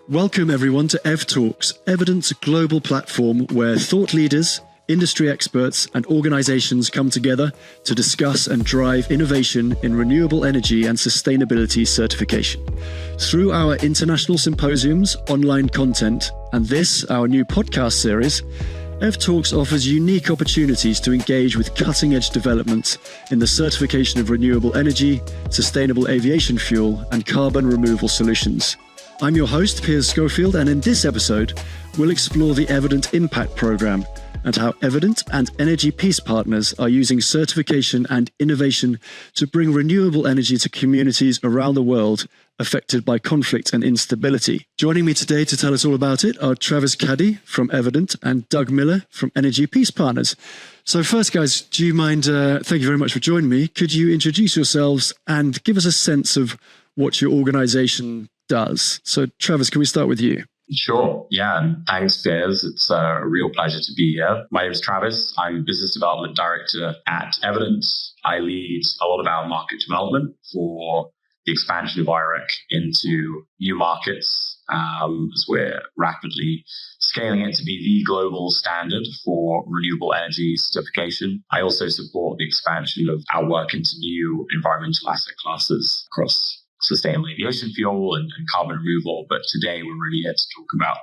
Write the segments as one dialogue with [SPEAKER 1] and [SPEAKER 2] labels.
[SPEAKER 1] Welcome everyone to EvTalks, Evidence global platform where thought leaders, industry experts and organizations come together to discuss and drive innovation in renewable energy and sustainability certification. Through our international symposiums, online content, and this, our new podcast series, EvTalks offers unique opportunities to engage with cutting-edge developments in the certification of renewable energy, sustainable aviation fuel, and carbon removal solutions. I'm your host, Piers Schofield, and in this episode, we'll explore the Evident Impact Programme and how Evident and Energy Peace Partners are using certification and innovation to bring renewable energy to communities around the world affected by conflict and instability. Joining me today to tell us all about it are Travis Caddy from Evident and Doug Miller from Energy Peace Partners. So first, guys, do you mind, thank you very much for joining me. Could you introduce yourselves and give us a sense of what your organisation does? So Travis, can we start with you?
[SPEAKER 2] Sure. Yeah. And thanks, Piers. It's a real pleasure to be here. My name is Travis. I'm Business Development Director at Evident. I lead a lot of our market development for the expansion of IREC into new markets as we're rapidly scaling it to be the global standard for renewable energy certification. I also support the expansion of our work into new environmental asset classes across sustainable aviation fuel and carbon removal. But today we're really here to talk about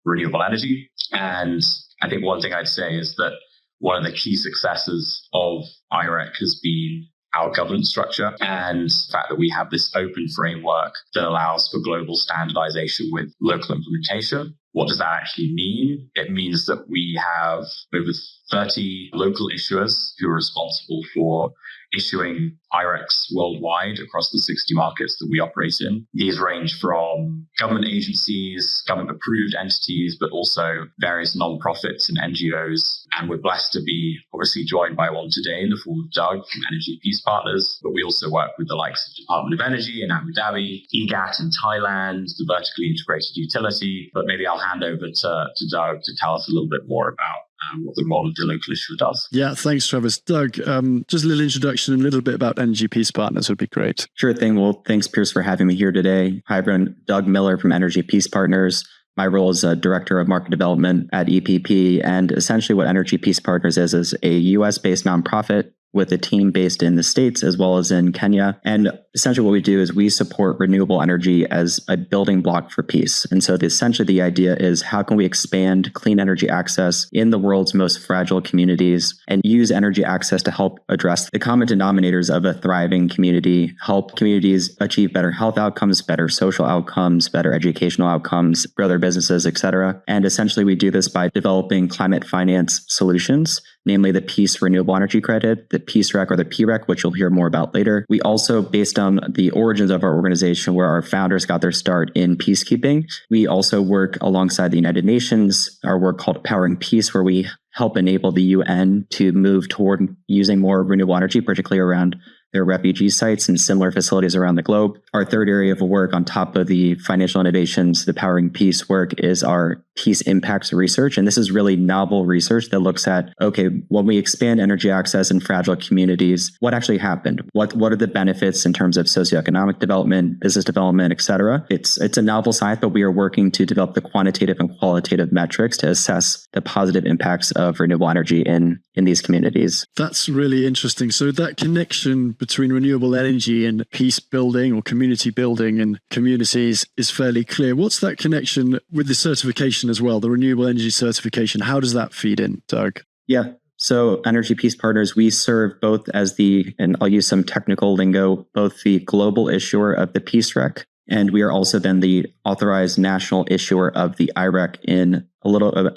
[SPEAKER 2] renewable energy. And I think one thing I'd say is that one of the key successes of IREC has been our governance structure and the fact that we have this open framework that allows for global standardization with local implementation. What does that actually mean? It means that we have over 30 local issuers who are responsible for issuing IRECs worldwide across the 60 markets that we operate in. These range from government agencies, government-approved entities, but also various non-profits and NGOs. And we're blessed to be obviously joined by one today in the form of Doug from Energy Peace Partners. But we also work with the likes of Department of Energy in Abu Dhabi, EGAT in Thailand, the vertically integrated utility. But maybe I'll hand over to Doug to tell us a little bit more about what the role of the local issuer does.
[SPEAKER 1] Yeah, thanks, Travis. Doug, just a little introduction and a little bit about Energy Peace Partners would be great.
[SPEAKER 3] Sure thing. Well, thanks, Piers, for having me here today. Hi, everyone. Doug Miller from Energy Peace Partners. My role is a Director of Market Development at EPP. And essentially what Energy Peace Partners is a US-based nonprofit with a team based in the States as well as in Kenya. And essentially what we do is we support renewable energy as a building block for peace. And so essentially the idea is how can we expand clean energy access in the world's most fragile communities and use energy access to help address the common denominators of a thriving community, help communities achieve better health outcomes, better social outcomes, better educational outcomes, grow their businesses, et cetera. And essentially we do this by developing climate finance solutions, namely the Peace Renewable Energy Credit, the Peace Rec or the PREC, which you'll hear more about later. We also, based on the origins of our organization, where our founders got their start in peacekeeping, we also work alongside the United Nations, our work called Powering Peace, where we help enable the UN to move toward using more renewable energy, particularly around their refugee sites and similar facilities around the globe. Our third area of work on top of the financial innovations, the Powering Peace work, is our peace impacts research. And this is really novel research that looks at, okay, when we expand energy access in fragile communities, what actually happened? What are the benefits in terms of socioeconomic development, business development, et cetera? It's a novel science, but we are working to develop the quantitative and qualitative metrics to assess the positive impacts of renewable energy in these communities.
[SPEAKER 1] That's really interesting. So that connection between renewable energy and peace building or community building in communities is fairly clear. What's that connection with the certification as well, the renewable energy certification? How does that feed in, Doug?
[SPEAKER 3] Yeah. So Energy Peace Partners, we serve both as and I'll use some technical lingo, both the global issuer of the Peace Rec, and we are also then the authorized national issuer of the IREC in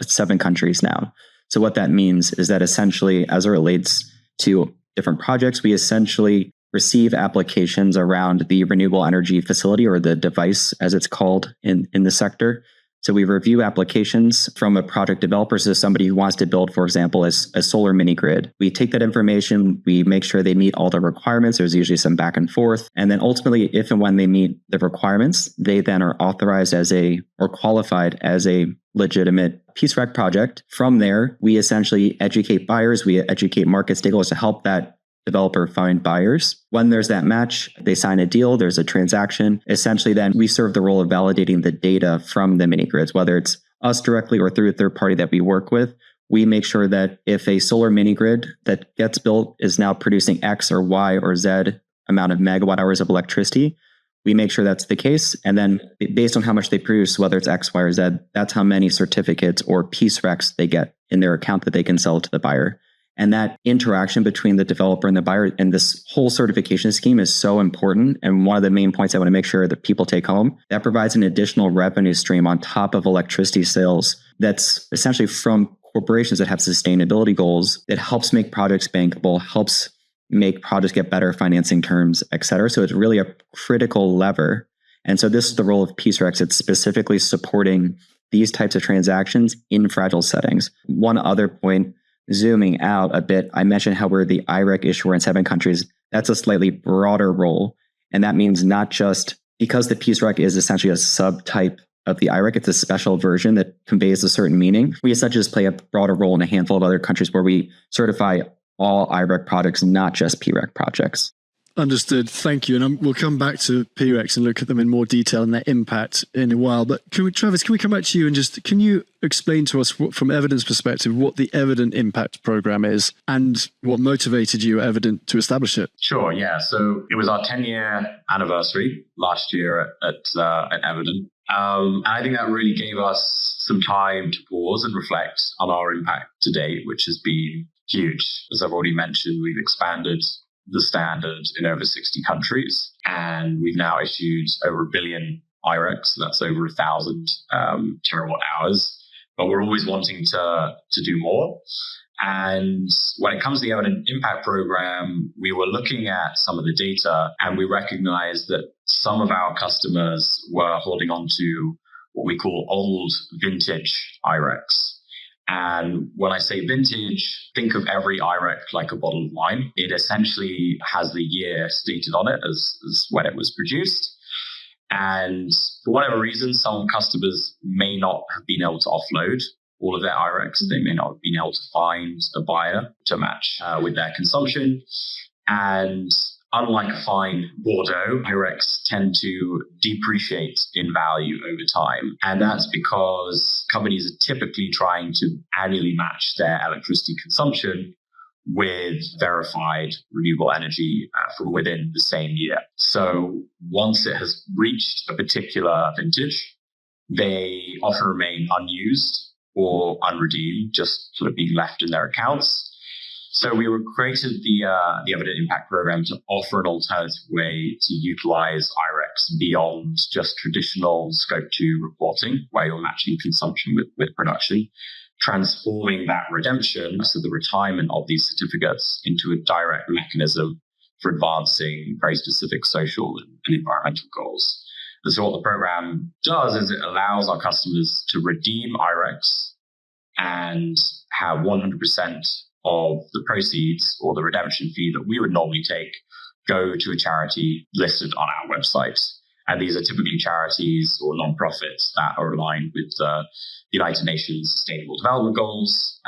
[SPEAKER 3] 7 countries now. So what that means is that essentially, as it relates to different projects, we essentially receive applications around the renewable energy facility or the device, as it's called in the sector. So we review applications from a project developer, so somebody who wants to build, for example, a solar mini grid. We take that information, we make sure they meet all the requirements. There's usually some back and forth. And then ultimately, if and when they meet the requirements, they then are authorized or qualified as a legitimate Peace Rec project. From there, we essentially educate buyers, we educate market stakeholders to help that developer find buyers. When there's that match, they sign a deal, there's a transaction. Essentially, then we serve the role of validating the data from the mini grids, whether it's us directly or through a third party that we work with. We make sure that if a solar mini grid that gets built is now producing X or Y or Z amount of megawatt hours of electricity, we make sure that's the case. And then based on how much they produce, whether it's X, Y, or Z, that's how many certificates or piece recs they get in their account that they can sell to the buyer. And that interaction between the developer and the buyer and this whole certification scheme is so important. And one of the main points I want to make sure that people take home, that provides an additional revenue stream on top of electricity sales that's essentially from corporations that have sustainability goals. That helps make projects bankable, helps make projects get better financing terms, et cetera. So it's really a critical lever. And so this is the role of piece recs. It's specifically supporting these types of transactions in fragile settings. One other point, zooming out a bit, I mentioned how we're the IREC issuer in 7 countries. That's a slightly broader role. And that means not just because the piece rec is essentially a subtype of the IREC, it's a special version that conveys a certain meaning. We essentially just play a broader role in a handful of other countries where we certify all IREC projects, not just PREC projects.
[SPEAKER 1] Understood. Thank you. And we'll come back to PRECs and look at them in more detail and their impact in a while. But Travis, can we come back to you and can you explain to us from evidence perspective what the Evident Impact Program is and what motivated you at Evident to establish it?
[SPEAKER 2] Sure. Yeah. So it was our 10-year anniversary last year at Evident. And I think that really gave us some time to pause and reflect on our impact to date, which has been huge. As I've already mentioned, we've expanded the standard in over 60 countries, and we've now issued over 1 billion IRECs. So that's over 1,000 terawatt hours. But we're always wanting to do more. And when it comes to the Evident Impact Program, we were looking at some of the data, and we recognized that some of our customers were holding on to what we call old vintage IRECs. And when I say vintage, think of every IREC like a bottle of wine. It essentially has the year stated on it as when it was produced. And for whatever reason, some customers may not have been able to offload all of their IRECs. They may not have been able to find a buyer to match with their consumption. And unlike a fine Bordeaux, IRECs tend to depreciate in value over time. And that's because companies are typically trying to annually match their electricity consumption with verified renewable energy from within the same year. So once it has reached a particular vintage, they often remain unused or unredeemed, just sort of being left in their accounts. So we created the Evident Impact Program to offer an alternative way to utilize IRECs beyond just traditional Scope 2 reporting, where you're matching consumption with production, transforming that redemption, so the retirement of these certificates, into a direct mechanism for advancing very specific social and environmental goals. And so what the program does is it allows our customers to redeem IRECs and have 100% of the proceeds or the redemption fee that we would normally take go to a charity listed on our website. And these are typically charities or nonprofits that are aligned with the United Nations Sustainable Development Goals.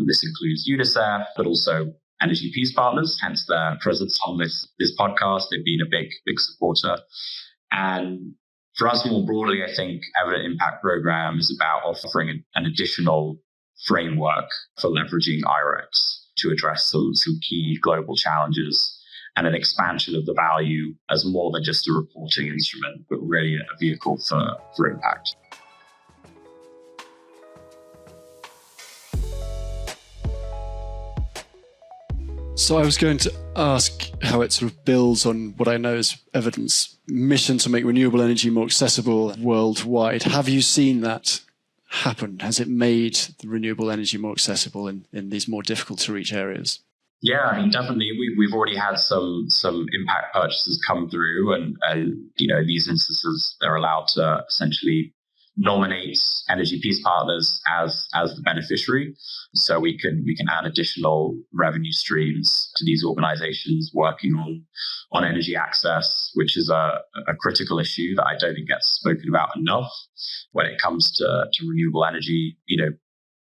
[SPEAKER 2] This includes UNICEF, but also Energy Peace Partners, hence their presence on this podcast. They've been a big supporter. And for us more broadly, I think Evident Impact Program is about offering an additional framework for leveraging IRECs to address some key global challenges and an expansion of the value as more than just a reporting instrument, but really a vehicle for impact.
[SPEAKER 1] So I was going to ask how it sort of builds on what I know is Evident's mission to make renewable energy more accessible worldwide. Have you seen that happen? Has it made the renewable energy more accessible in these more difficult to reach areas?
[SPEAKER 2] Yeah, I mean, definitely. We've already had some impact purchases come through, and in these instances, they're allowed to essentially nominate Energy Peace Partners as the beneficiary, so we can add additional revenue streams to these organizations working on energy access, which is a critical issue that I don't think gets spoken about enough when it comes to renewable energy.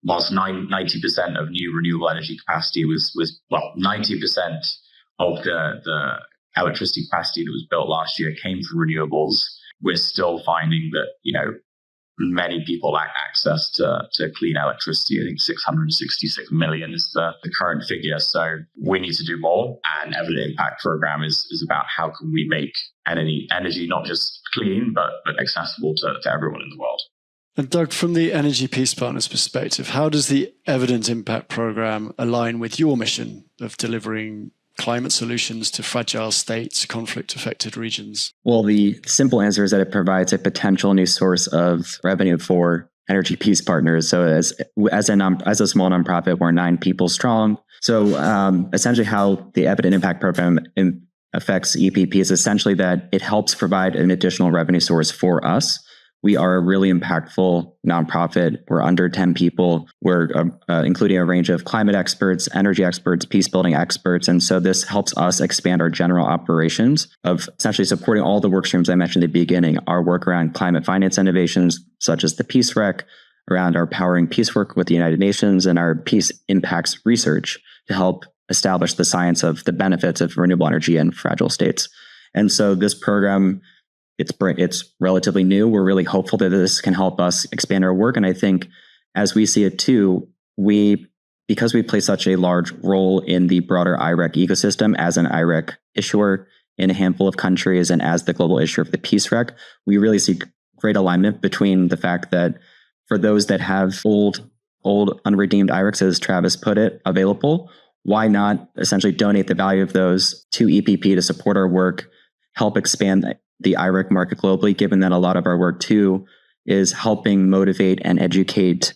[SPEAKER 2] Whilst 90% of new renewable energy capacity was 90% of the electricity capacity that was built last year came from renewables. We're still finding that, many people lack access to clean electricity. I think 666 million is the current figure. So we need to do more. And Evident Impact Program is about how can we make energy not just clean, but accessible to everyone in the world.
[SPEAKER 1] And Doug, from the Energy Peace Partners perspective, how does the Evident Impact Program align with your mission of delivering climate solutions to fragile states, conflict-affected regions?
[SPEAKER 3] Well, the simple answer is that it provides a potential new source of revenue for Energy Peace Partners. So as a small nonprofit, we're 9 people strong. So essentially how the Evident Impact Program affects EPP is essentially that it helps provide an additional revenue source for us. We are a really impactful nonprofit. We're under 10 people. We're including a range of climate experts, energy experts, peace building experts. And so this helps us expand our general operations of essentially supporting all the work streams I mentioned at the beginning, our work around climate finance innovations, such as the Peace Rec, around our powering peace work with the United Nations, and our peace impacts research to help establish the science of the benefits of renewable energy in fragile states. And so this program, it's relatively new. We're really hopeful that this can help us expand our work. And I think as we see it too, because we play such a large role in the broader IREC ecosystem as an IREC issuer in a handful of countries and as the global issuer of the Peace Rec, we really see great alignment between the fact that for those that have old unredeemed IRECs, as Travis put it, available, why not essentially donate the value of those to EPP to support our work, help expand the IREC market globally, given that a lot of our work too is helping motivate and educate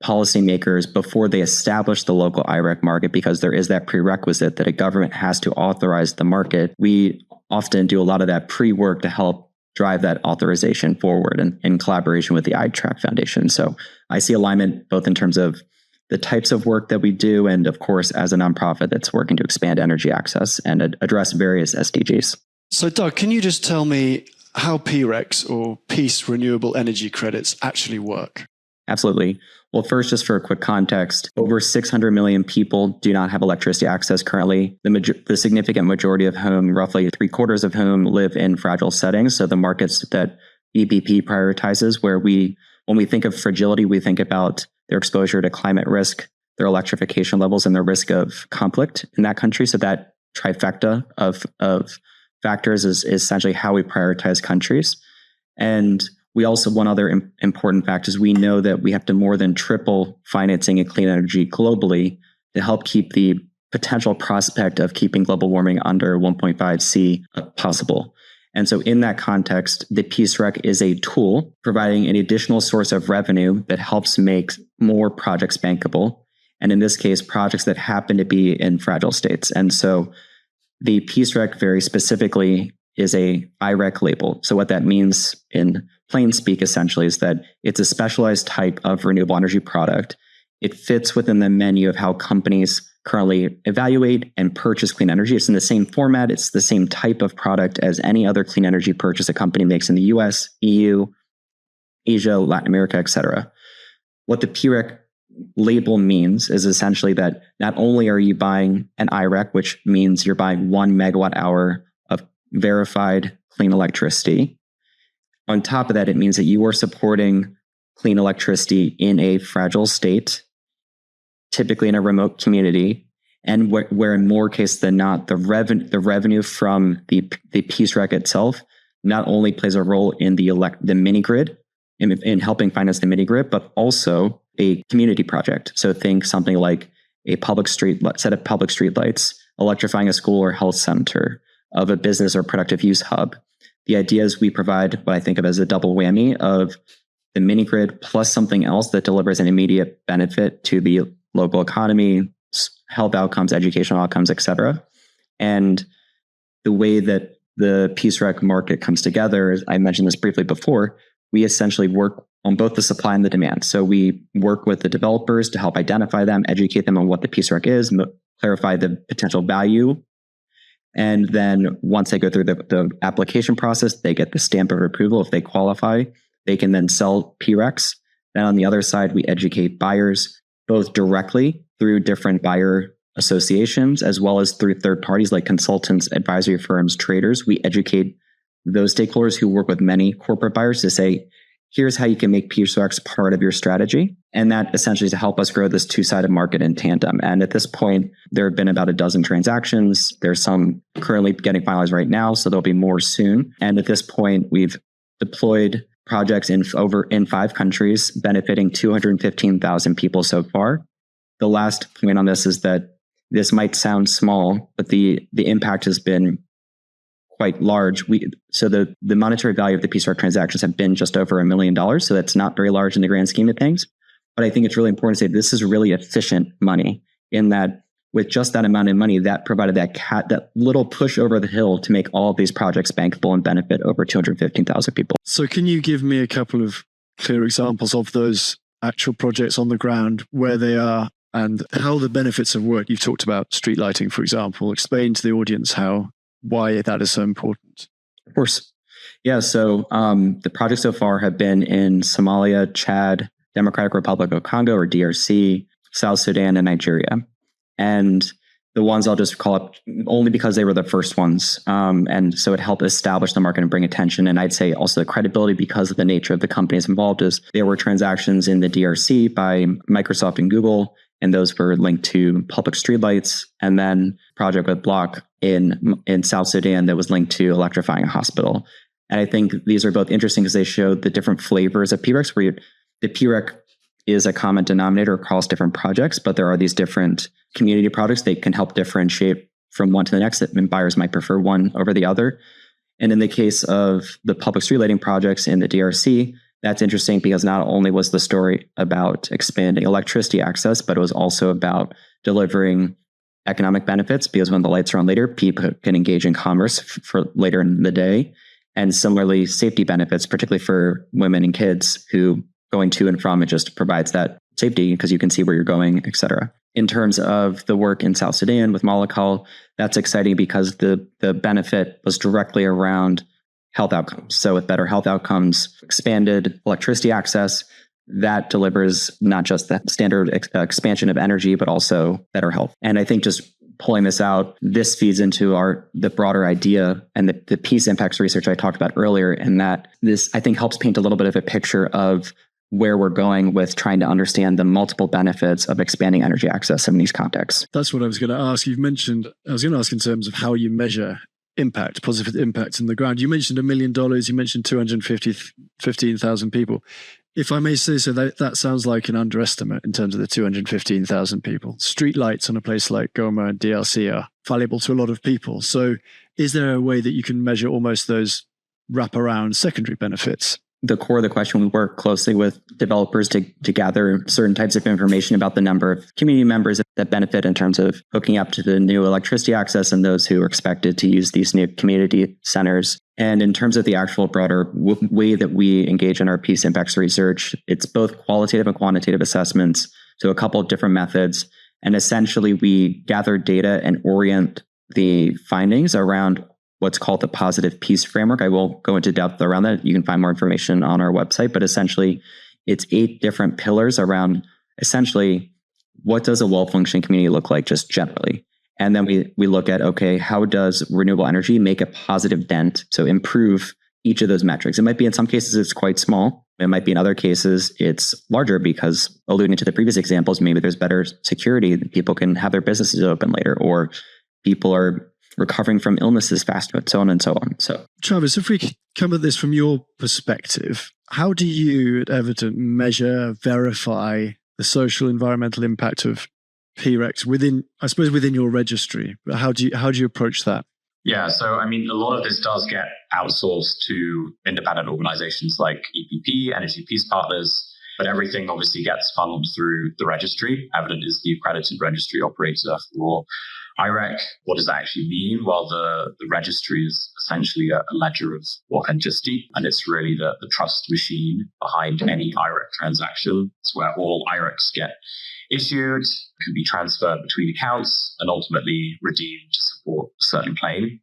[SPEAKER 3] policymakers before they establish the local IREC market, because there is that prerequisite that a government has to authorize the market. We often do a lot of that pre-work to help drive that authorization forward in collaboration with the iTrack Foundation. So I see alignment both in terms of the types of work that we do and, of course, as a nonprofit that's working to expand energy access and address various SDGs.
[SPEAKER 1] So, Doug, can you just tell me how PRECs or Peace Renewable Energy Credits actually work?
[SPEAKER 3] Absolutely. Well, first, just for a quick context, over 600 million people do not have electricity access currently. The significant majority of whom, roughly 3/4 of whom, live in fragile settings. So the markets that EPP prioritizes, when we think of fragility, we think about their exposure to climate risk, their electrification levels, and their risk of conflict in that country. So that trifecta of factors is essentially how we prioritize countries. And we also, one other important fact is we know that we have to more than triple financing in clean energy globally to help keep the potential prospect of keeping global warming under 1.5 C possible. And so in that context, the Peace Rec is a tool providing an additional source of revenue that helps make more projects bankable. And in this case, projects that happen to be in fragile states. And so the Peace Rec very specifically is a IREC label. So what that means in plain speak essentially is that it's a specialized type of renewable energy product. It fits within the menu of how companies currently evaluate and purchase clean energy. It's in the same format. It's the same type of product as any other clean energy purchase a company makes in the US, EU, Asia, Latin America, etc. What the PREC label means is essentially that not only are you buying an IREC, which means you're buying 1 megawatt hour of verified clean electricity. On top of that, it means that you are supporting clean electricity in a fragile state, typically in a remote community, and where in more cases than not, the revenue from the Peace Rec itself not only plays a role in the mini grid, in helping finance the mini grid, but also a community project. So think something like a set of public street lights, electrifying a school or health center, of a business or productive use hub. The idea is we provide what I think of as a double whammy of the mini grid plus something else that delivers an immediate benefit to the local economy, health outcomes, educational outcomes, etc. And the way that the Peace Rec market comes together, I mentioned this briefly before, we essentially work on both the supply and the demand. So we work with the developers to help identify them, educate them on what the Peace Rec is, clarify the potential value. And then once they go through the application process, they get the stamp of approval. If they qualify, they can then sell PRECs. Then on the other side, we educate buyers, both directly through different buyer associations, as well as through third parties like consultants, advisory firms, traders. We educate those stakeholders who work with many corporate buyers to say, here's how you can make PSRX part of your strategy. And that essentially is to help us grow this two-sided market in tandem. And at this point, there have been about a dozen transactions. There's some currently getting finalized right now, so there'll be more soon. And at this point, we've deployed projects in 5 countries, benefiting 215,000 people so far. The last point on this is that this might sound small, but the impact has been quite large. So the monetary value of the PSRX transactions have been just over $1 million. So that's not very large in the grand scheme of things. But I think it's really important to say this is really efficient money, in that with just that amount of money, that provided that little push over the hill to make all of these projects bankable and benefit over 215,000 people.
[SPEAKER 1] So can you give me a couple of clear examples of those actual projects on the ground, where they are and how the benefits have worked? You've talked about street lighting, for example. Explain to the audience why that is so important.
[SPEAKER 3] Of course. Yeah. So the projects so far have been in Somalia, Chad, Democratic Republic of Congo, or DRC, South Sudan, and Nigeria. And the ones I'll just call up only because they were the first ones. And so it helped establish the market and bring attention. And I'd say also the credibility, because of the nature of the companies involved, is there were transactions in the DRC by Microsoft and Google, and those were linked to public streetlights. And then project with Block in South Sudan that was linked to electrifying a hospital. And I think these are both interesting because they show the different flavors of PREC, where the PREC is a common denominator across different projects, but there are these different community products that can help differentiate from one to the next, and buyers might prefer one over the other. And in the case of the public street lighting projects in the DRC, that's interesting because not only was the story about expanding electricity access, but it was also about delivering economic benefits, because when the lights are on later, people can engage in commerce for later in the day. And similarly, safety benefits, particularly for women and kids who going to and from, it just provides that safety because you can see where you're going, et cetera. In terms of the work in South Sudan with Malakal, that's exciting because the benefit was directly around health outcomes. So with better health outcomes, expanded electricity access, that delivers not just the standard expansion of energy, but also better health. And I think just pulling this out, this feeds into the broader idea and the peace impacts research I talked about earlier, and that this, I think, helps paint a little bit of a picture of where we're going with trying to understand the multiple benefits of expanding energy access in these contexts.
[SPEAKER 1] That's what I was going to ask. I was going to ask in terms of how you measure impact, positive impact on the ground. You mentioned $1 million, you mentioned 215,000 people. If I may say so, that sounds like an underestimate in terms of the 215,000 people. Street lights on a place like Goma and DRC are valuable to a lot of people. So is there a way that you can measure almost those wraparound secondary benefits?
[SPEAKER 3] The core of the question, we work closely with developers to gather certain types of information about the number of community members that benefit in terms of hooking up to the new electricity access and those who are expected to use these new community centers. And in terms of the actual broader way that we engage in our peace impacts research, it's both qualitative and quantitative assessments, so a couple of different methods. And essentially, we gather data and orient the findings around what's called the positive peace framework. I will go into depth around that. You can find more information on our website, but essentially it's 8 different pillars around essentially what does a well-functioning community look like just generally. And then we look at, okay, how does renewable energy make a positive dent? So improve each of those metrics. It might be in some cases it's quite small. It might be in other cases it's larger because, alluding to the previous examples, maybe there's better security. People can have their businesses open later, or people are recovering from illnesses faster, so on and so on. So,
[SPEAKER 1] Travis, if we come at this from your perspective, how do you at Evident measure, verify the social environmental impact of PRECs within your registry? How do you approach that?
[SPEAKER 2] Yeah, so a lot of this does get outsourced to independent organizations like EPP, Energy Peace Partners, but everything obviously gets funneled through the registry. Evident is the accredited registry operator for IREC. What does that actually mean? Well, the registry is essentially a ledger of authenticity, and it's really the trust machine behind any IREC transaction. It's where all IRECs get issued, can be transferred between accounts, and ultimately redeemed to support a certain claim.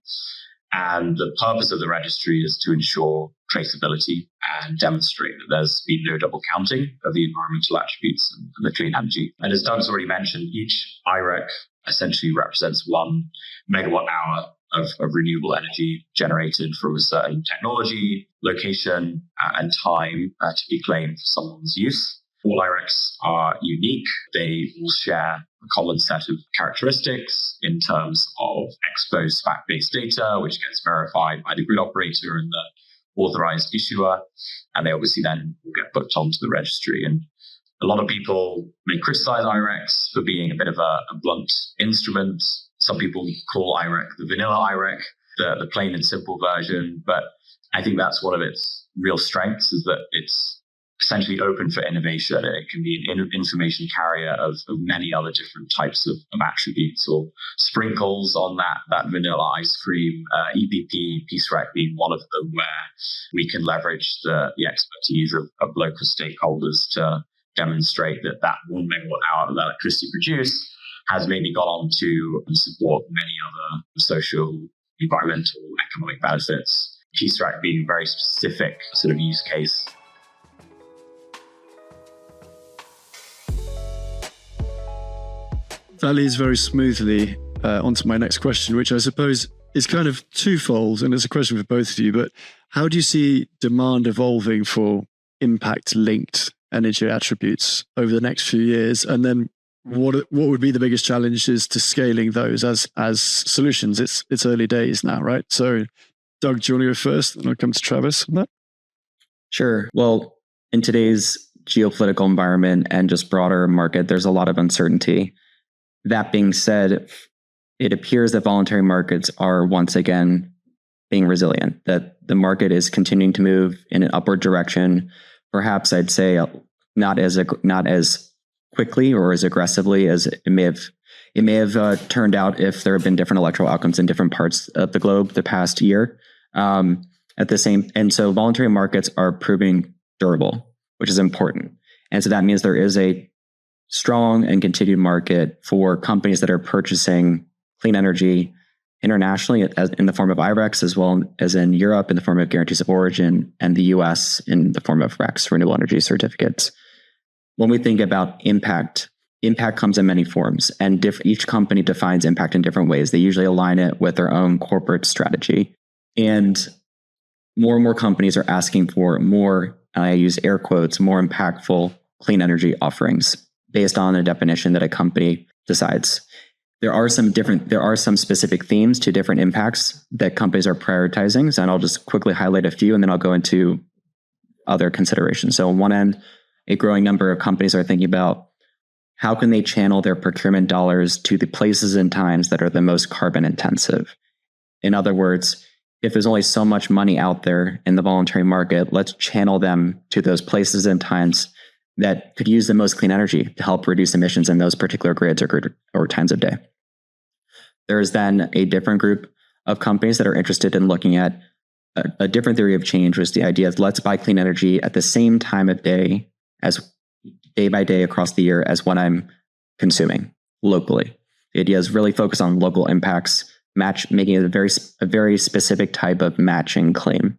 [SPEAKER 2] And the purpose of the registry is to ensure traceability and demonstrate that there's been no double counting of the environmental attributes and the clean energy. And as Doug's already mentioned, each IREC essentially represents 1 MWh of renewable energy generated from a certain technology, location, and time to be claimed for someone's use. All IRECs are unique. They all share a common set of characteristics in terms of exposed fact-based data, which gets verified by the grid operator and the authorized issuer. And they obviously then will get booked onto the registry. And a lot of people may criticize IRECs for being a bit of a blunt instrument. Some people call IREC the vanilla IREC, the plain and simple version. But I think that's one of its real strengths, is that it's essentially open for innovation, and it can be an information carrier of many other different types of attributes or sprinkles on that vanilla ice cream. EPP, PSREC being one of them, where we can leverage the expertise of local stakeholders to demonstrate that 1 MWh of electricity produced has maybe gone on to support many other social, environmental, economic benefits. PSREC being a very specific sort of use case.
[SPEAKER 1] That leads very smoothly onto my next question, which I suppose is kind of twofold, and it's a question for both of you. But how do you see demand evolving for impact-linked energy attributes over the next few years? And then what would be the biggest challenges to scaling those as solutions? It's early days now, right? So, Doug, do you want to go first? And I'll come to Travis on that.
[SPEAKER 3] Sure. Well, in today's geopolitical environment and just broader market, there's a lot of uncertainty. That being said, it appears that voluntary markets are once again being resilient, that the market is continuing to move in an upward direction. Perhaps I'd say not as quickly or as aggressively as it may have turned out if there have been different electoral outcomes in different parts of the globe the past year. And so voluntary markets are proving durable, which is important. And so that means there is a strong and continued market for companies that are purchasing clean energy internationally in the form of IRECs, as well as in Europe in the form of guarantees of origin, and the US in the form of RECs, renewable energy certificates. When we think about impact comes in many forms, and each company defines impact in different ways. They usually align it with their own corporate strategy. And more companies are asking for more, I use air quotes, more impactful clean energy offerings based on a definition that a company decides. There are some specific themes to different impacts that companies are prioritizing. So, and I'll just quickly highlight a few, and then I'll go into other considerations. So on one end, a growing number of companies are thinking about how can they channel their procurement dollars to the places and times that are the most carbon intensive. In other words, if there's only so much money out there in the voluntary market, let's channel them to those places and times that could use the most clean energy to help reduce emissions in those particular grids or times of day. There is then a different group of companies that are interested in looking at a different theory of change, which is the idea of let's buy clean energy at the same time of day as day by day across the year as what I'm consuming locally. The idea is really focus on local impacts, making it a very specific type of matching claim.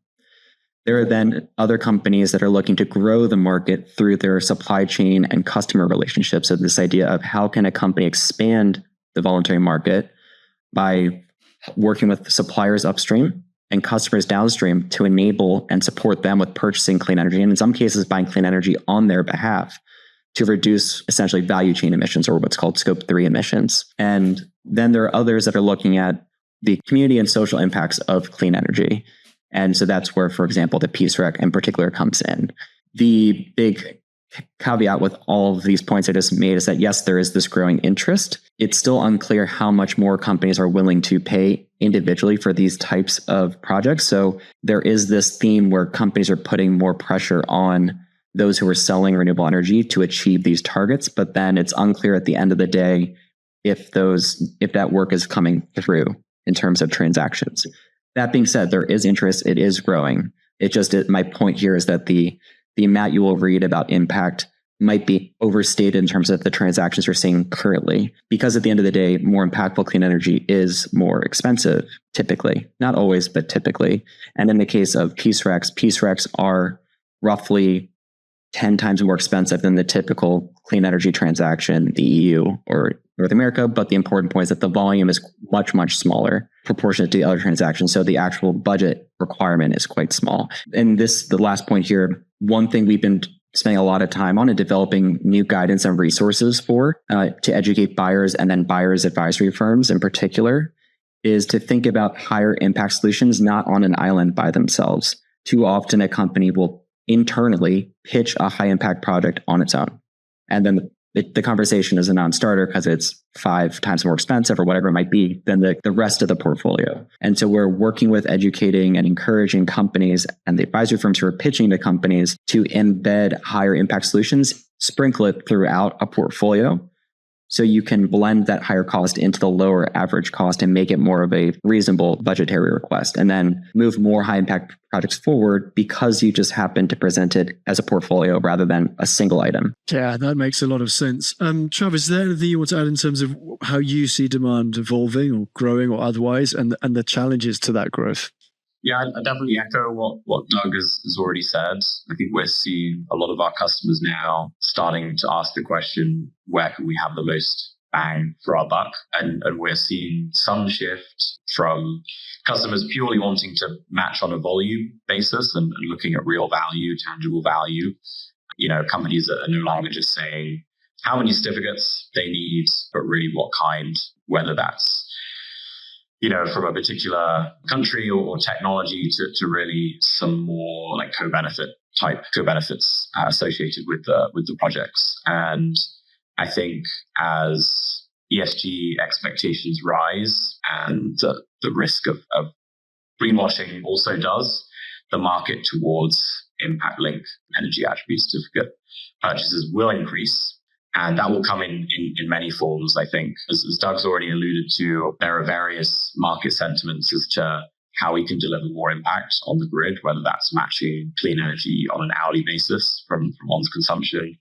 [SPEAKER 3] There are then other companies that are looking to grow the market through their supply chain and customer relationships. So this idea of how can a company expand the voluntary market by working with suppliers upstream and customers downstream to enable and support them with purchasing clean energy, and in some cases buying clean energy on their behalf to reduce essentially value chain emissions, or what's called scope 3 emissions. And then there are others that are looking at the community and social impacts of clean energy. And so that's where, for example, the PSREC in particular comes in. The big caveat with all of these points I just made is that, yes, there is this growing interest. It's still unclear how much more companies are willing to pay individually for these types of projects. So there is this theme where companies are putting more pressure on those who are selling renewable energy to achieve these targets. But then it's unclear at the end of the day if that work is coming through in terms of transactions. That being said, there is interest. It is growing. My point here is that the amount you will read about impact might be overstated in terms of the transactions you're seeing currently, because at the end of the day, more impactful clean energy is more expensive, typically. Not always, but typically. And in the case of PSRECs are roughly 10 times more expensive than the typical clean energy transaction in the EU or North America. But the important point is that the volume is much, much smaller proportionate to the other transactions. So the actual budget requirement is quite small. And the last point here, one thing we've been spending a lot of time on and developing new guidance and resources for to educate buyers and then buyers advisory firms in particular is to think about higher impact solutions not on an island by themselves. Too often a company will internally pitch a high impact project on its own. And then the conversation is a non-starter because it's 5 times more expensive or whatever it might be than the rest of the portfolio. And so we're working with educating and encouraging companies and the advisory firms who are pitching to companies to embed higher impact solutions, sprinkle it throughout a portfolio so you can blend that higher cost into the lower average cost and make it more of a reasonable budgetary request, and then move more high impact projects forward because you just happen to present it as a portfolio rather than a single item.
[SPEAKER 1] Yeah, that makes a lot of sense. Travis, is there anything you want to add in terms of how you see demand evolving or growing or otherwise and the challenges to that growth?
[SPEAKER 2] Yeah, I definitely echo what Doug has already said. I think we're seeing a lot of our customers now starting to ask the question, where can we have the most bang for our buck? And we're seeing some shift from customers purely wanting to match on a volume basis and looking at real value, tangible value. Companies that are no longer just saying how many certificates they need, but really what kind, whether that's from a particular country or technology to really some more like co-benefits associated with the projects. And I think as ESG expectations rise and the risk of greenwashing also does, the market towards impact-linked energy attribute certificate purchases will increase. And that will come in many forms, I think. As Doug's already alluded to, there are various market sentiments as to how we can deliver more impact on the grid, whether that's matching clean energy on an hourly basis from one's consumption,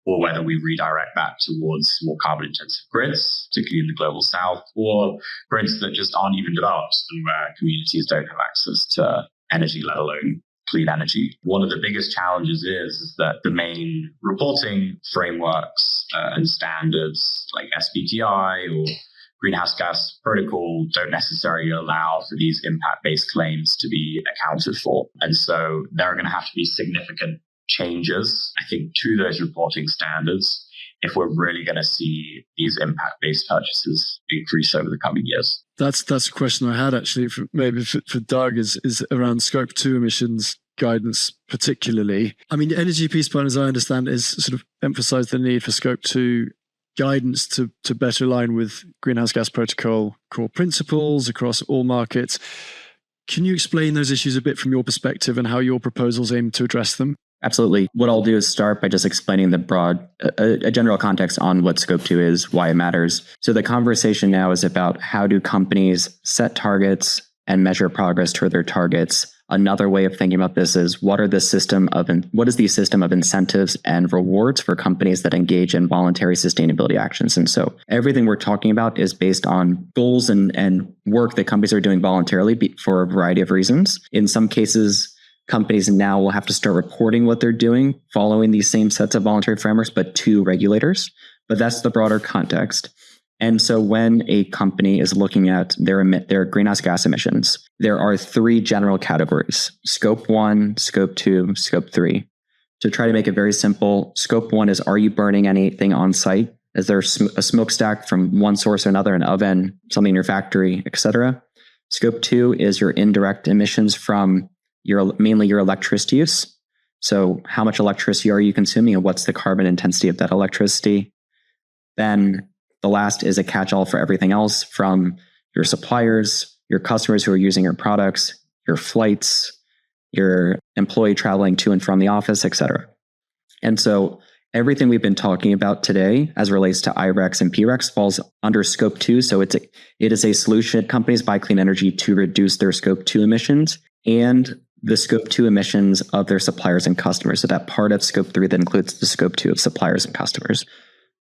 [SPEAKER 2] or whether we redirect that towards more carbon-intensive grids, particularly in the global south, or grids that just aren't even developed and where communities don't have access to energy, let alone clean energy. One of the biggest challenges is that the main reporting frameworks and standards like SBTI or Greenhouse Gas Protocol don't necessarily allow for these impact-based claims to be accounted for. And so there are going to have to be significant changes, I think, to those reporting standards if we're really going to see these impact-based purchases increase over the coming years.
[SPEAKER 1] That's a question I had actually, for Doug, is around Scope 2 emissions guidance particularly. I mean, Energy Peace Partners, I understand, is sort of emphasized the need for Scope 2 guidance to better align with Greenhouse Gas Protocol core principles across all markets. Can you explain those issues a bit from your perspective and how your proposals aim to address them?
[SPEAKER 3] Absolutely. What I'll do is start by just explaining the broad, a general context on what Scope 2 is, why it matters. So the conversation now is about how do companies set targets and measure progress toward their targets. Another way of thinking about this is what is the system of incentives and rewards for companies that engage in voluntary sustainability actions? And so everything we're talking about is based on goals and work that companies are doing voluntarily for a variety of reasons. In some cases, companies now will have to start reporting what they're doing following these same sets of voluntary frameworks, but to regulators. But that's the broader context. And so when a company is looking at their greenhouse gas emissions, there are 3 general categories: Scope 1, Scope 2, Scope 3. To try to make it very simple, Scope 1 is, are you burning anything on site? Is there a smokestack from one source or another, an oven, something in your factory, etc.? Scope 2 is your indirect emissions from mainly your electricity use. So how much electricity are you consuming and what's the carbon intensity of that electricity? Then the last is a catch-all for everything else, from your suppliers, your customers who are using your products, your flights, your employee traveling to and from the office, etc. And so everything we've been talking about today as relates to IREX and PREX falls under Scope 2. So it is a solution. Companies buy clean energy to reduce their Scope 2 emissions and the Scope 2 emissions of their suppliers and customers. So that part of Scope 3 that includes the Scope 2 of suppliers and customers.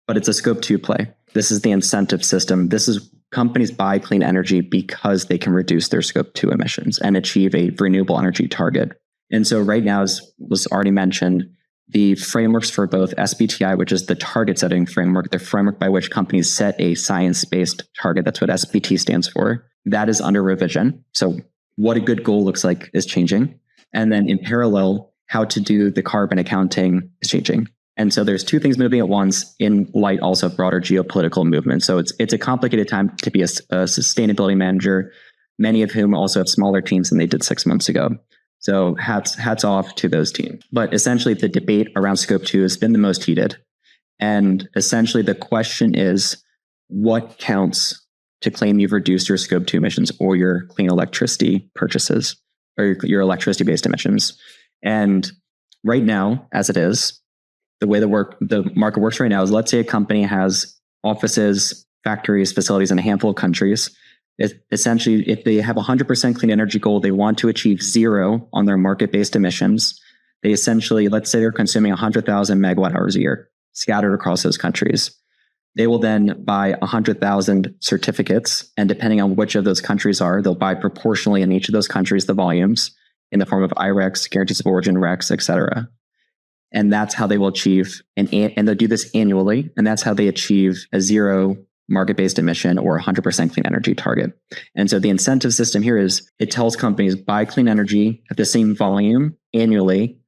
[SPEAKER 3] But it's a Scope 2 play. This is the incentive system. This is companies buy clean energy because they can reduce their Scope 2 emissions and achieve a renewable energy target. And so right now, as was already mentioned, the frameworks for both SBTI, which is the target setting framework, the framework by which companies set a science-based target. That's what SBT stands for. That is under revision. So what a good goal looks like is changing. And then in parallel, how to do the carbon accounting is changing. And so there's two things moving at once in light also of broader geopolitical movement. So it's a complicated time to be a sustainability manager, many of whom also have smaller teams than they did 6 months ago. So hats off to those teams. But essentially the debate around Scope 2 has been the most heated. And essentially the question is, what counts to claim you've reduced your Scope 2 emissions or your clean electricity purchases or your electricity-based emissions? And right now, as it is, the way the market works right now is, let's say a company has offices, factories, facilities in a handful of countries. Essentially, if they have a 100% clean energy goal, they want to achieve zero on their market-based emissions. They essentially, let's say they're consuming 100,000 megawatt hours a year scattered across those countries. They will then buy 100,000 certificates, and depending on which of those countries are, they'll buy proportionally in each of those countries the volumes in the form of IREX, guarantees of origin, RECs, et cetera. And that's how they will achieve, and they'll do this annually, and that's how they achieve a zero market-based emission or 100% clean energy target. And so the incentive system here is, it tells companies buy clean energy at the same volume annually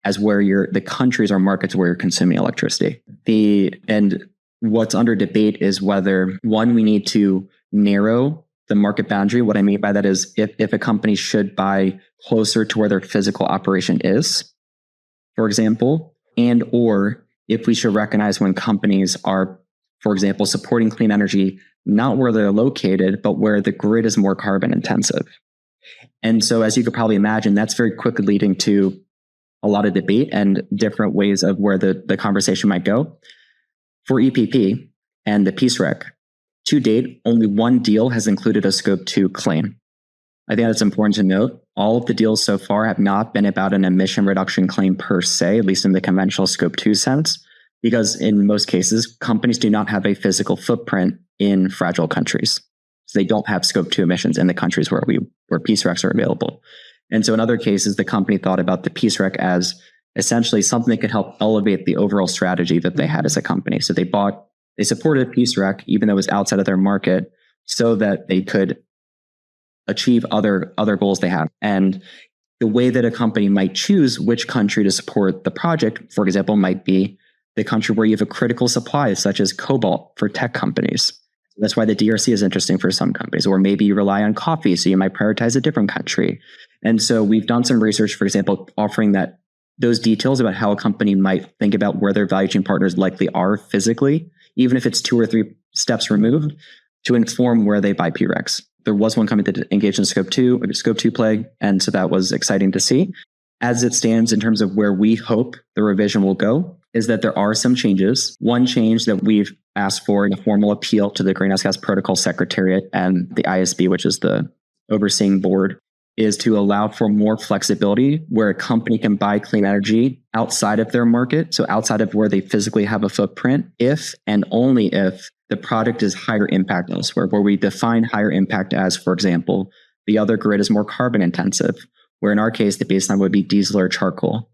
[SPEAKER 3] as where the countries or markets where you're consuming electricity. And what's under debate is whether, one, we need to narrow the market boundary. What I mean by that is if a company should buy closer to where their physical operation is, for example, and or if we should recognize when companies are, for example, supporting clean energy, not where they're located, but where the grid is more carbon intensive. And so as you could probably imagine, that's very quickly leading to a lot of debate and different ways of where the conversation might go. For EPP and the Peace Rec, to date, only one deal has included a Scope 2 claim. I think that's important to note. All of the deals so far have not been about an emission reduction claim per se, at least in the conventional Scope 2 sense, because in most cases, companies do not have a physical footprint in fragile countries. So they don't have Scope 2 emissions in the countries where Peace Recs are available. And so in other cases, the company thought about the Peace Rec as essentially something that could help elevate the overall strategy that they had as a company. So they supported Peace Rec, even though it was outside of their market, so that they could achieve other goals they have. And the way that a company might choose which country to support the project, for example, might be the country where you have a critical supply, such as cobalt for tech companies. That's why the DRC is interesting for some companies. Or maybe you rely on coffee, so you might prioritize a different country. And so we've done some research, for example, offering those details about how a company might think about where their value chain partners likely are physically, even if it's 2 or 3 steps removed, to inform where they buy PRECs. There was one company that engaged in Scope 2 play, and so that was exciting to see. As it stands in terms of where we hope the revision will go, is that there are some changes. One change that we've asked for in a formal appeal to the Greenhouse Gas Protocol Secretariat and the ISB, which is the overseeing board, is to allow for more flexibility where a company can buy clean energy outside of their market, so outside of where they physically have a footprint, if and only if the product is higher impact elsewhere, where we define higher impact as, for example, the other grid is more carbon intensive, where in our case, the baseline would be diesel or charcoal,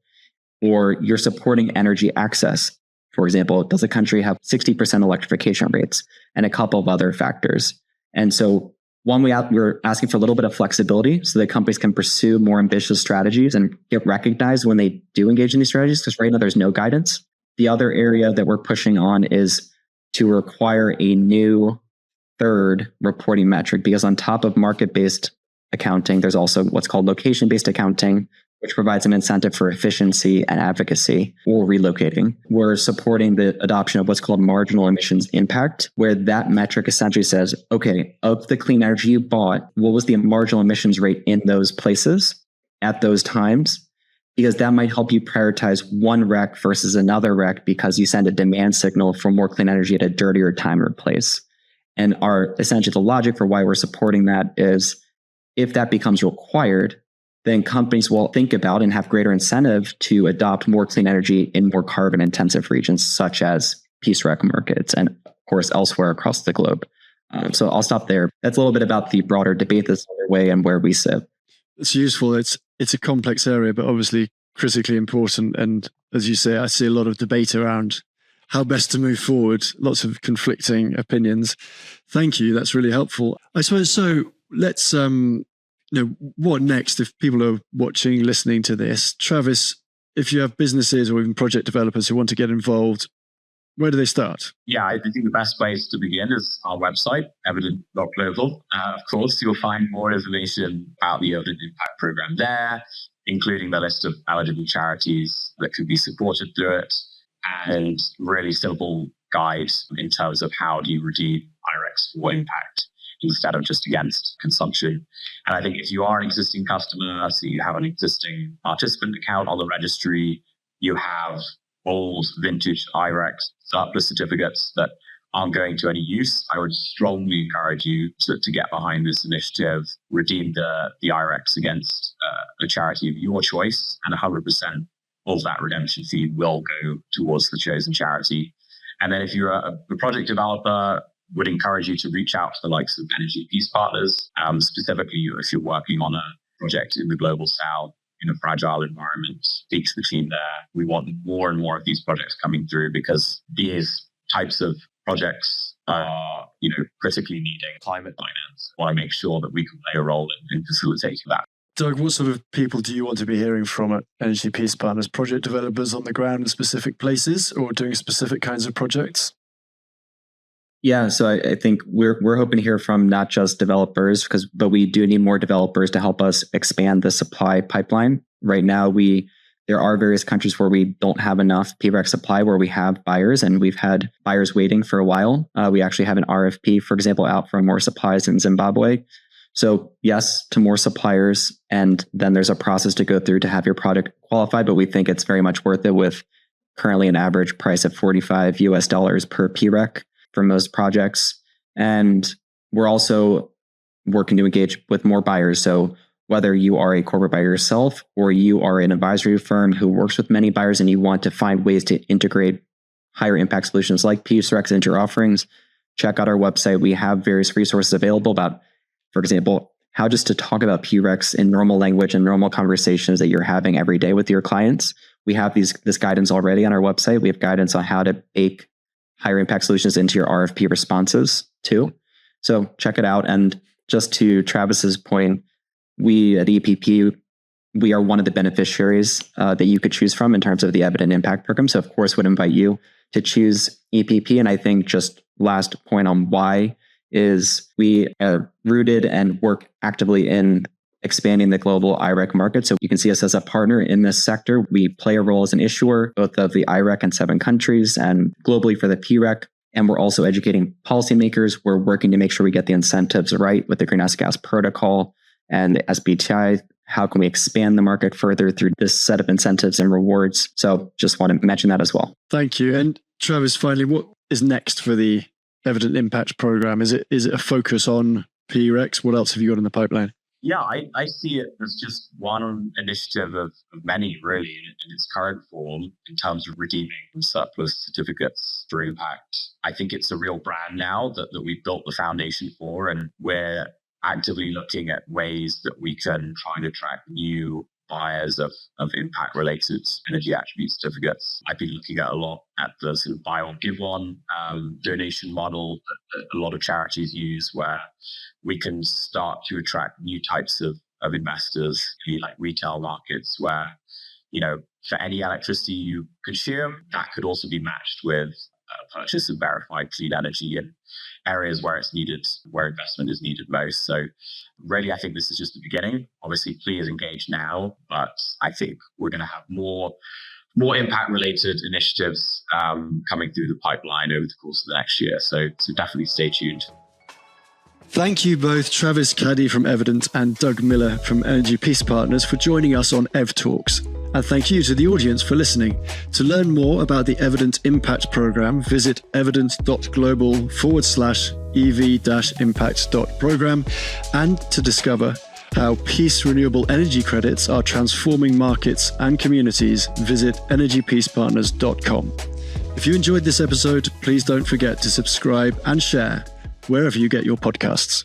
[SPEAKER 3] or you're supporting energy access. For example, does a country have 60% electrification rates, and a couple of other factors. And so one, we're asking for a little bit of flexibility so that companies can pursue more ambitious strategies and get recognized when they do engage in these strategies, because right now there's no guidance. The other area that we're pushing on is to require a new third reporting metric, because on top of market-based accounting, there's also what's called location-based accounting, which provides an incentive for efficiency and advocacy or relocating. We're supporting the adoption of what's called marginal emissions impact, where that metric essentially says, okay, of the clean energy you bought, what was the marginal emissions rate in those places at those times? Because that might help you prioritize one REC versus another REC, because you send a demand signal for more clean energy at a dirtier time or place. And essentially the logic for why we're supporting that is, if that becomes required, then companies will think about and have greater incentive to adopt more clean energy in more carbon intensive regions, such as Peace Rec markets and, of course, elsewhere across the globe. So I'll stop there. That's a little bit about the broader debate that's underway and where we sit.
[SPEAKER 1] It's useful. It's a complex area, but obviously critically important. And as you say, I see a lot of debate around how best to move forward, lots of conflicting opinions. Thank you. That's really helpful. I suppose so. Let's, what next if people are watching, listening to this? Travis, if you have businesses or even project developers who want to get involved, where do they start?
[SPEAKER 2] Yeah, I think the best place to begin is our website, evident.global. Of course, you'll find more information about the Evident Impact Program there, including the list of eligible charities that could be supported through it, and really simple guides in terms of how do you redeem IREX for impact instead of just against consumption. And I think if you are an existing customer, so you have an existing participant account on the registry, you have old vintage IREX surplus certificates that aren't going to any use, I would strongly encourage you to get behind this initiative, redeem the IREX against a charity of your choice, and 100% of that redemption fee will go towards the chosen charity. And then if you're a project developer, would encourage you to reach out to the likes of Energy Peace Partners, specifically if you're working on a project in the global south, in a fragile environment, speak to the team there. We want more and more of these projects coming through because these types of projects are, critically needing climate finance. We want to make sure that we can play a role in facilitating that.
[SPEAKER 1] Doug, what sort of people do you want to be hearing from at Energy Peace Partners? Project developers on the ground in specific places or doing specific kinds of projects?
[SPEAKER 3] Yeah, so I think we're hoping to hear from not just developers, but we do need more developers to help us expand the supply pipeline. Right now, there are various countries where we don't have enough PREX supply, where we have buyers, and we've had buyers waiting for a while. We actually have an RFP, for example, out for more supplies in Zimbabwe. So yes, to more suppliers, and then there's a process to go through to have your product qualified, but we think it's very much worth it with currently an average price of $45 per PREC for most projects. And we're also working to engage with more buyers. So whether you are a corporate buyer yourself or you are an advisory firm who works with many buyers and you want to find ways to integrate higher impact solutions like PREX into your offerings, check out our website. We have various resources available about, for example, how just to talk about PREX in normal language and normal conversations that you're having every day with your clients. We have this guidance already on our website. We have guidance on how to bake higher impact solutions into your RFP responses too. So check it out. And just to Travis's point, we at EPP, we are one of the beneficiaries that you could choose from in terms of the Evident Impact Program. So of course, would invite you to choose EPP. And I think just last point on why is we are rooted and work actively in expanding the global IREC market. So you can see us as a partner in this sector. We play a role as an issuer, both of the IREC in 7 countries and globally for the PREC. And we're also educating policymakers. We're working to make sure we get the incentives right with the Greenhouse Gas Protocol and the SBTI. How can we expand the market further through this set of incentives and rewards? So just want to mention that as well.
[SPEAKER 1] Thank you. And Travis, finally, what is next for the Evident Impact Program? Is it a focus on PREX? What else have you got in the pipeline?
[SPEAKER 2] Yeah, I see it as just one initiative of many, really, in its current form in terms of redeeming surplus certificates for impact. I think it's a real brand now that we've built the foundation for, and we're actively looking at ways that we can try and attract new buyers of impact-related energy attribute certificates. I've been looking at a lot at the sort of buy one, give one donation model that a lot of charities use, where we can start to attract new types of investors, like retail markets, where, for any electricity you consume, that could also be matched with a purchase of verified clean energy in areas where it's needed, where investment is needed most. So really, I think this is just the beginning. Obviously, please engage now, but I think we're going to have more impact-related initiatives coming through the pipeline over the course of the next year. So definitely stay tuned.
[SPEAKER 1] Thank you both, Travis Caddy from Evident and Doug Miller from Energy Peace Partners, for joining us on EvTalks. And thank you to the audience for listening. To learn more about the Evident Impact Program, visit evident.global/EV-impact.program, and to discover how Peace Renewable Energy Credits are transforming markets and communities, visit energypeacepartners.com. If you enjoyed this episode, please don't forget to subscribe and share wherever you get your podcasts.